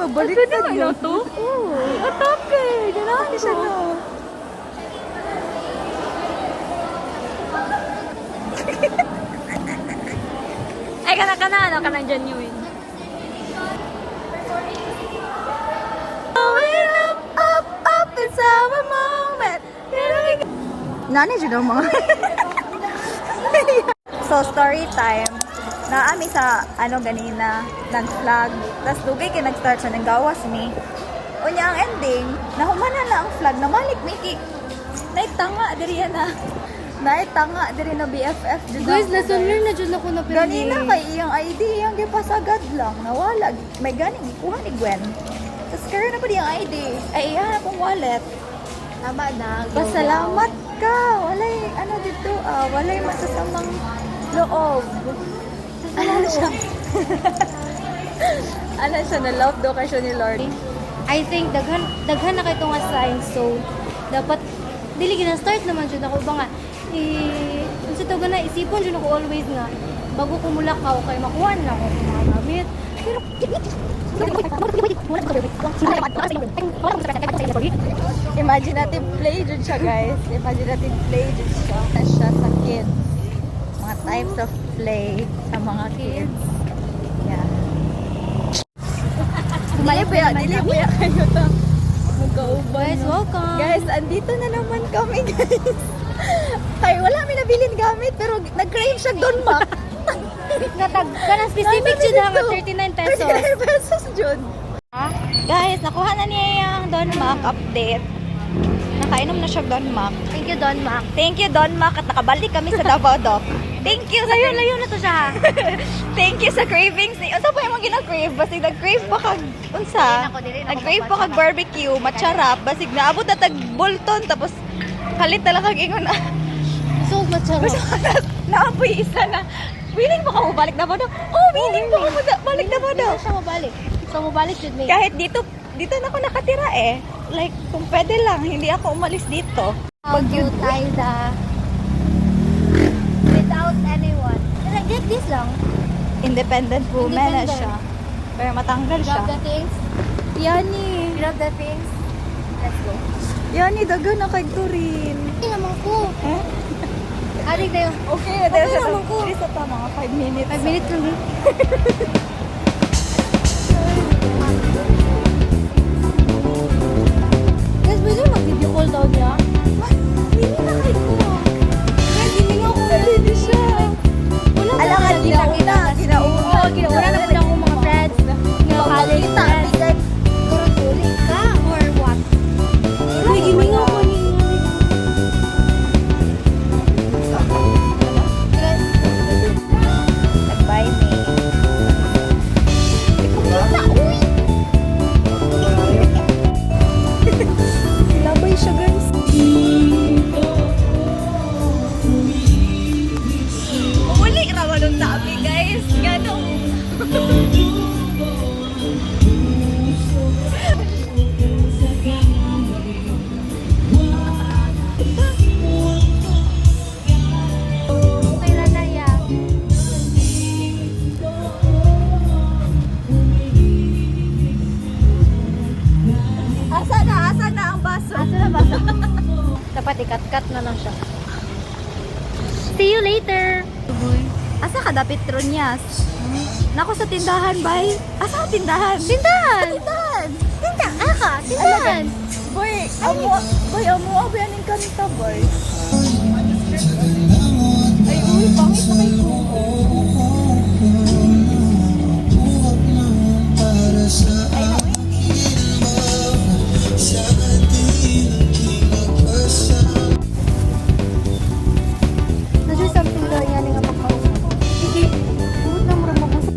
mabalik Pwede na ba ito to? Oo. Atake! Ano siya no? Ay, kana, ano ka nang genuine. Up, it's our moment. Nani dyan ang mga... So, story time. Naami sa, ganina, nag-flag. Tapos, dugay kayo nag-start siya ng gawas ni. Unya, ang ending, nahumana na ang flag. Namalik, Miki. Naitanga, diri yan na. Naitanga, diri na BFF. Guys, lesson learned na dyan ako na pinili. Ganina kay iyang ID, iyang gipasagad lang. Nawala. May ganing, ikuha ni Gwen. Tapos karoon na pa di ang ID. Ay, iyan akong wallet. Tama na. Pasalamat ka. Walay, dito, walay masasamang loob. Ano siya? Ano siya, na-love daw kayo ni Lord. I think, daghan na kayo itong assign. So, dapat, dili gina-start naman dyan ako. Ba nga, sa ito na, isipon dyan ako always nga, bago ko mulakaw, kay makuha na ako mga gamit. Pero, imaginative play dyan siya, guys. Imaginative play dyan siya. Siya sa kids. Mga types of play sa mga kids. Yeah. Dili ba kayo to? Magkauban. guys, welcome. Guys, andito na naman kami, guys. Ay, wala may nabilin gamit, pero nag-crave siya Don Mac. Kanang specific dyan na nga, 39 pesos. 39 pesos, Jun. Guys, nakuha na niya yung Don Mac update. Nakainom na siya Don Mac. Thank you, Don Mac. Thank you, Don Mac, at nakabalik kami sa Davao Doc. Thank you sa Layo na to siya. Thank you sa cravings ni. Unsa pa yung mga gina-crave? Basig nag-crave pa kag unsa? Nag-crave pa kag barbecue, macharap, basig naabot na tag Bolton tapos kalit na lang kag ingon. So, macharap. Naapoy isa na. Willing pa ka mo balik na ba daw? Oh, willing pa ka mo balik na ba daw? Siya mabalik. So, mabalik yun, may. Kahit dito na ako nakatira eh. Like, kung pwede lang, hindi ako umalis dito. Pag you tie the without anyone. Get this lang. Independent woman na Independent. siya. Pero matanggal siya. Grab the things. Yani. Grab the things. Let's go. Yani, daga na kay Turin. Hindi naman ko. Eh? Adik na yun. Okay, Okay naman ko. Isa pa mga 5 minutes. 5 minutes lang. Guys, pwede mag-video call daw niya? Hindi na kayo ko. Guys, hindi nga ako. Hindi siya. Wala Alam nga, ginauna. Oo, ginauna na po akong mga friends. Nga college Kita, friends. bigay. Turutuli ka or what? Uy, gimingaw ko ni. Nag-buy me. Labay siya, guys. Uli raman ng tabi, guys. Ganong. Okay na na yan. Asa na ang baso? Asa na ba? Dapat ikat-cut na lang siya. See you later. Asa ka da Petronias? Nako sa tindahan, bay. Asa ang tindahan? Tindahan! Tindahan. Tindahan! Aka! Tindahan! Boy, amo ba yan yung kanta, boy? Ay, uy, pangit na kayo. Ay, na, uy. Nasa something daw yan nga makausap. Hindi. Buot na mura mag-usap.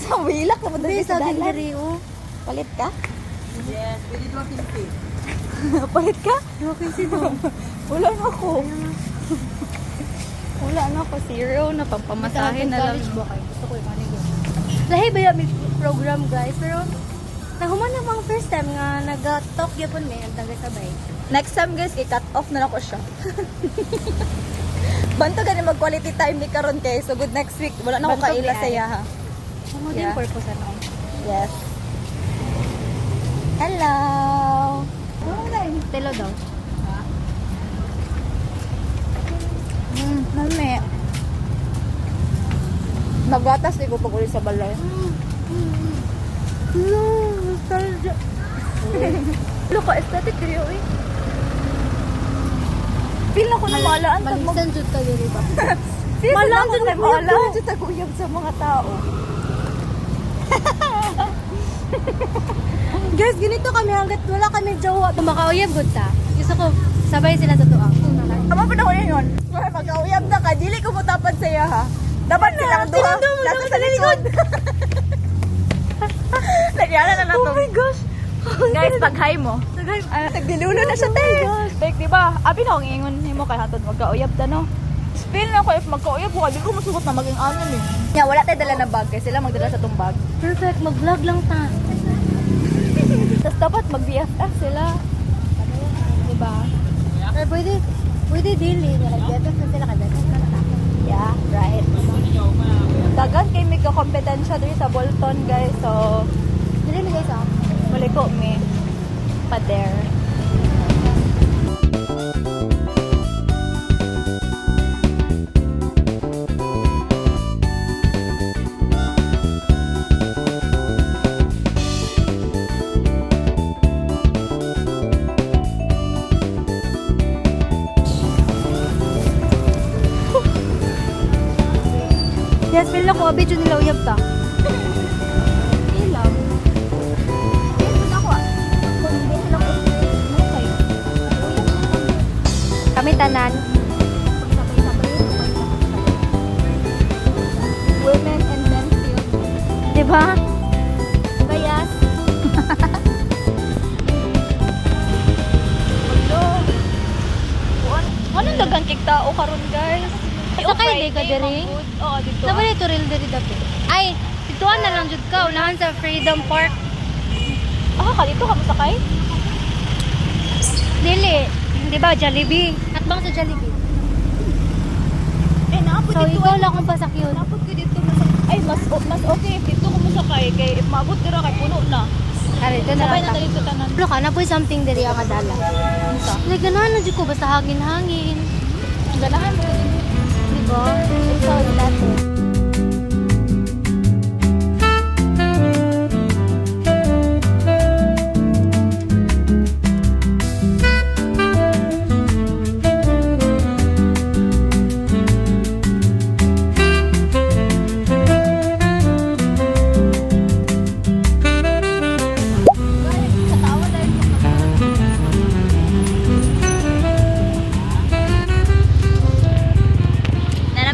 Wilak ka mo dali Sa sa akin dalan. diri, oh. Palit ka? Yes, we did walking fit. Palit ka? Okay, sino? Wala na ako. Wala na ako. Zero na pampamasahe na lang. College ba kayo? Gusto ko yung manigay. Lahi ba yung may program, guys? Pero, nahuman na mga first time nga nag-talk yapon may ang taga-sabay. Next time guys, i-cut off na ako siya. Banto gani mag-quality time ni karon kay so good next week. Wala na ako Bantog kaila ni sa Ay. iya ha. Ano din Yeah. purpose ano? Yes. Hello. Telo daw. Mami. Nagatas di ko pag uli sa balay. No, nostalgia. Look, aesthetic video eh. Feel na ko na malaan tag mag... Balisan jud ka diri ba? Malaan jud na na malaan. malaan. Jud taguyab sa mga tao. Guys, ganito kami hanggat wala kami jowa. Makauyab gud ta. Gusto ko sabay sila sa tuang. Ama pa na ko yun. Pagkauyab na ka, dili ko mo tapad sa iya ha. Dapat silang duha. Nasa sa likod. Nagyala na nato. Oh my gosh. Guys, pag-hi mo. Sagay. Nagdilulo na siya, te. Like, di ba? Abi na akong ingon mo kay hatod magkauyab ta, no? Spill na ko, if magkauyab ko, di ko masugot na maging amin eh. Yeah, wala tayo dala na bag, kaya sila magdala sa tong bag. Perfect, mag-vlog lang ta. Tapos dapat mag-BFF sila. Diba? Pero pwede dili nga nag-BFF na sila kada na ta. Yeah, right. Dagan kay may kakompetensya dito sa Bolton, guys. So, Dili mi guys ah. maliko me. Pader. Yes, feel na ko abi jud nila uyab ta. Ilam. Yes, ako ah. Kung hindi sila ko, okay. Kami tanan. Women and men field. Diba? Bayas. Anong dagang kik tao karon guys? Sakay di ka diri? Oo, dito. Sa bali turil diri dapat. Ay, ditoan na lang jud ka unahan sa Freedom Park. Ka dito ka masakay? Dili, di ba Jollibee? Atbang sa Jollibee. Eh, naapod So dito. ikaw lang kung pasakyon. Naapod ko dito masakay. Ay, mas okay if dito ko masakay. Kay if maabot dira kay puno na. Ari, ito na Sabay lang na ta. tayo sa tanan. Pero ka na po something diri ang adala. Unsa? Like ganahan na jud ko basta hangin-hangin. Ganahan mo din. Di ba? Ito nato.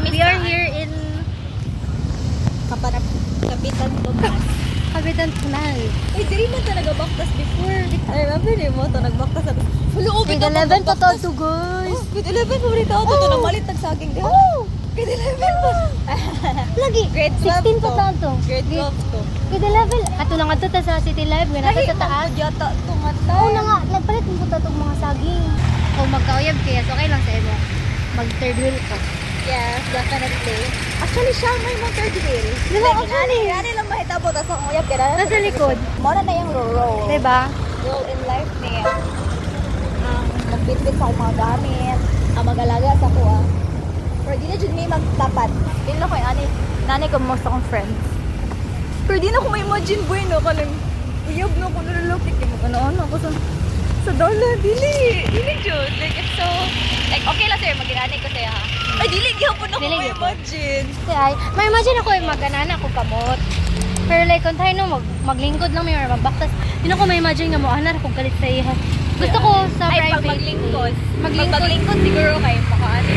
We are here in Kapitan Tomas. Kapitan Tunal. Uy, diri man ta nagabaktas before. I remember ni mo to nagbaktas sa. Hello, Grade 11 pa to guys. Grade 11 paborito ako to namalit tag saging di. Oh! Grade 11 pa. Lagi, Grade 16 12 pa to. taon to. Grade 12 to. Grade 11. Ato lang ato ta sa City Live. Nga nato sa taas. Yata tumata. Oo na nga, nagpalit mo ta itong mga saging. O magkauyab kaya, so okay lang sa imo. Mag third wheel ko. Yes, definitely. Actually, siya may mga third wheel. Diba, actually? Gani lang mahitabo, tapos ang uyab ka na. Nasa likod. Muna na yung role. Diba? Role in life niya. Ang magbitbit sa mga gamit, ang mag-alaga sa kuha. Pero di na dyan may magtapat. Yun lang ko yung nanay ko most akong friends. Pero di na ko ma-imagine boy, no? Kalang uyab na ko nalulukik. Ano ako sa dollar. Dili jud. Like, it's so, like, okay lang sa'yo, mag-inanay ko sa'yo ha. Ay, dili gyapon ako Dili gyapon. ma-imagine. Kasi ay, may imagine ako yung maganana ko kamot. Pero like, kung tayo no, maglingkod lang may or magbaktas. Yun ako may imagine nga mo, anar ako galit sa iya. Gusto ko sa Ay, private. pag maglingkod. Maglingkod. Pag maglingkod, siguro kayo makaano.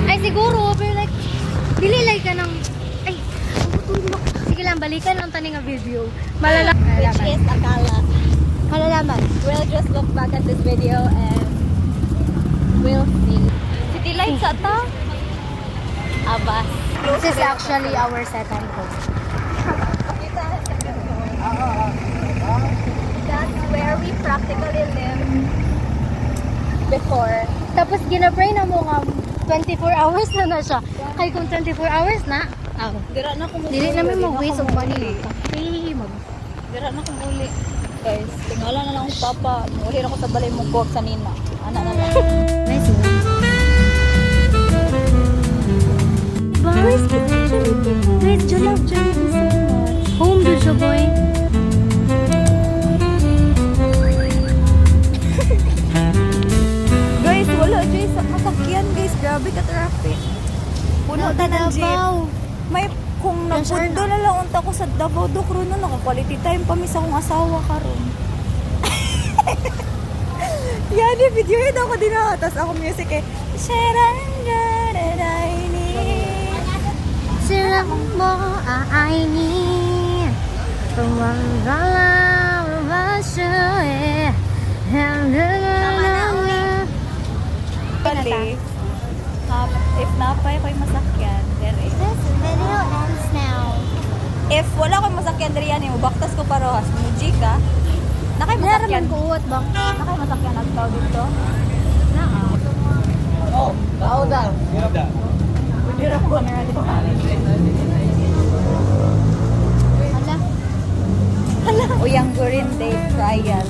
Ay, siguro. Pero like, dili like ka ng, ay, ang putulog. Sige lang, balikan lang tani nga video. Malalaman. Which is Akala. Malalaman. We'll just look back at this video and we'll see. City lights ata? Abas. This is actually our second home. That's where we practically lived before. Tapos ginapray na mo nga 24 hours na siya. Kay kung 24 hours na, Dira na ko dili namin mag-waste of money. Mag. Dira na ko muli. Guys, tingala na lang akong papa. Uli na ko sa balay mong buwag sa Nina. Anak na lang. Nice one. Guys, guys, you love Jollibee so much. Home do siya, boy. Guys, wala dyan sa masakyan guys. Grabe ka traffic. Puno ta ng jeep. Davao. May kung nagpundo na lang unta ko sa Davao do kro no naka-quality time pa mi sa akong asawa karon. Yan, video yun ako din ako. Tapos ako music eh. Sila mo aini. Tumangala basyo eh. Bali. If napay ko'y masakyan, dire. This video ends now. If wala ko'y masakyan, dire yan mo. Baktas ko parohas. Muji ka. Nakay masakyan. Naraman ko uwat bang? Nakay masakyan nagtaw dito. Naa. Oh, tao da. Dira ko na dito. Hala. Uyang Gurin Day Trial.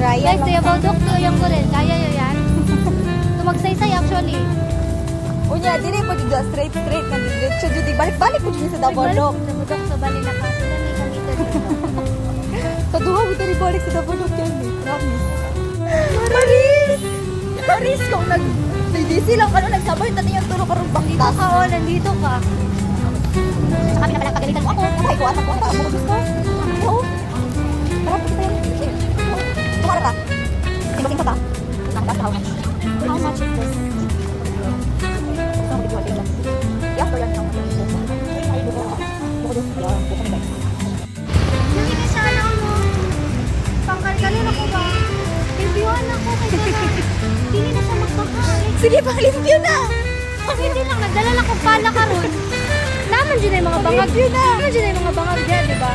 Trial Guys, lang. tuya ba to yung ko rin. Kaya yun yan. Tumagsaysay actually. Unya, dili po dito straight na diretso dito. Balik-balik po dito sa Dabalok. Namudok sa bali na kasi na may kamita dito. Kaduha ko dito balik sa Dabalok yan. Promise. Maris! Maris, kung nag-DDC lang ka nagsabay natin yung turo karong Dito baktas. ka o, nandito ka. Sa kami na palang kagalitan mo ako. Ay, ko anak ko. Para mo gusto. Oo. Para po kita yan. Tumara ka. Tingko-tingko ka. Nakakatawa. How much is this? Ito ang video lang. Yes, yan ang ay, buko. Buko doon. Buko ni guys. Hindi ka siya alam mo. Pangkalkalin ako ba? Reviewan ako kasi na. Hindi na siya magpakalit. Sige, pang-limpyo na! Hindi lang, nagdala lang kong pala ka ron. Naman dyan na yung mga bangag. Naman dyan na yung mga bangag dyan, di ba?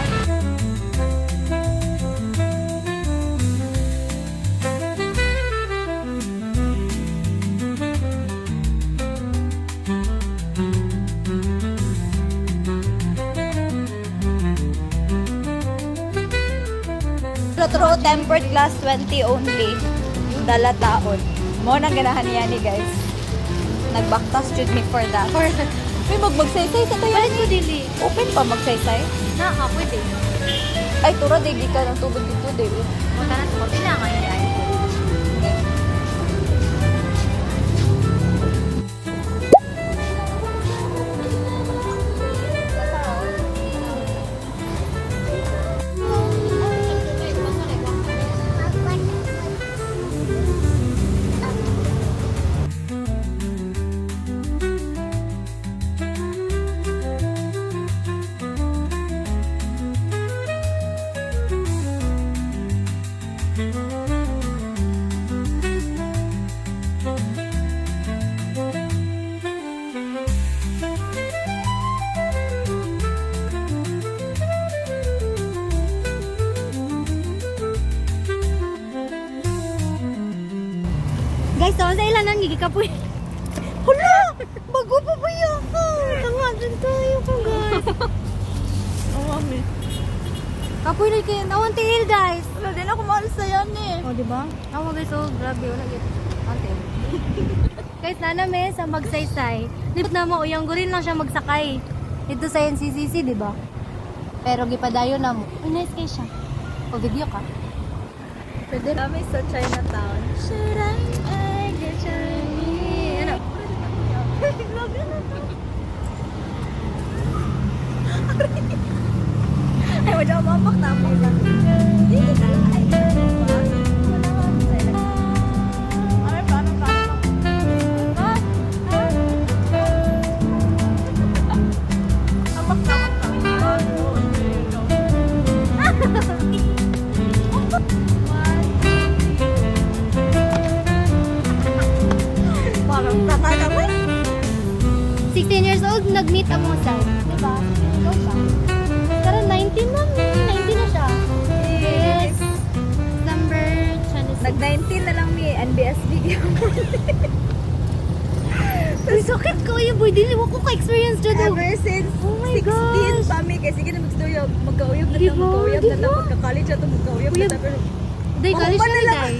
True tempered glass 20 only. Dala taon. Mo nang ganahan niya ni guys. Nagbaktas jud me for that. May magsaysay sa tayo. Balik ko dili. Open pa magsaysay? Na, pwede. Ay, tura, di ka ng tubig dito, di. Punta na sa kapila nga yan. Guys, tawag sa ilan ang gigikapoy. Hala! Bago pa ba yan? Tanga, dyan tayo ko, guys. Oo, mami. Kapoy na kayo. Nawan tiil, guys. Wala din ako mahal sa yan eh. O, di ba? Ako, guys, oh, grabe. Wala yun. Ante. Guys, naname sa magsaysay. Lipot na mo, yung gurin lang siya magsakay. Dito sa NCCC, di ba? Pero gipadayo na mo. Uy, nice kayo siya. O, video ka. Pwede kami sa Chinatown. Should I get Chinese? Ano? Grabe na to. Ay, wala mamak na ako lang. Hindi ka lang. Ay, meet ang mga self. Diba? Ikaw ba? Pero 19 na, 19 na siya. Yes. December, Chinese. Nag-19 na lang mi NBSB. Uy, sakit ko yung boy. Dili ko ka-experience dyan. Ever since Oh my 16 gosh. pa mi. Kasi sige na magstuyog. Magkauyab na Di lang. ba? Magkauyab Di na lang. ba? Magka-college na to. Magkauyab na Uyab. to. Pero Day, college Mahuman na na lang. day.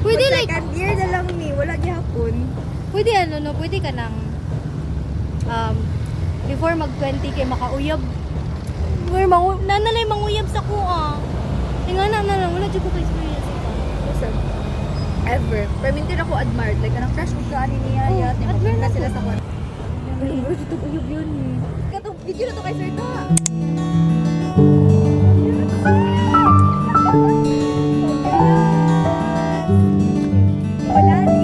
Pwede pag like, second year na lang mi. Wala gihapon. pwede ano no, pwede ka nang before mag 20 kay makauyab. Nanalay manguyab sa kuha. Tinga na lang, wala dyan ko ka-experience ito. Listen, ever. Permintin ako admired. Like, anong crush ko ka ni niya. Oh, Yat. admire Magpunta na sila ko. sa kwan. Ay, bro, dito uyab yun eh. Katong video na to kay Sir Ta. Wala na.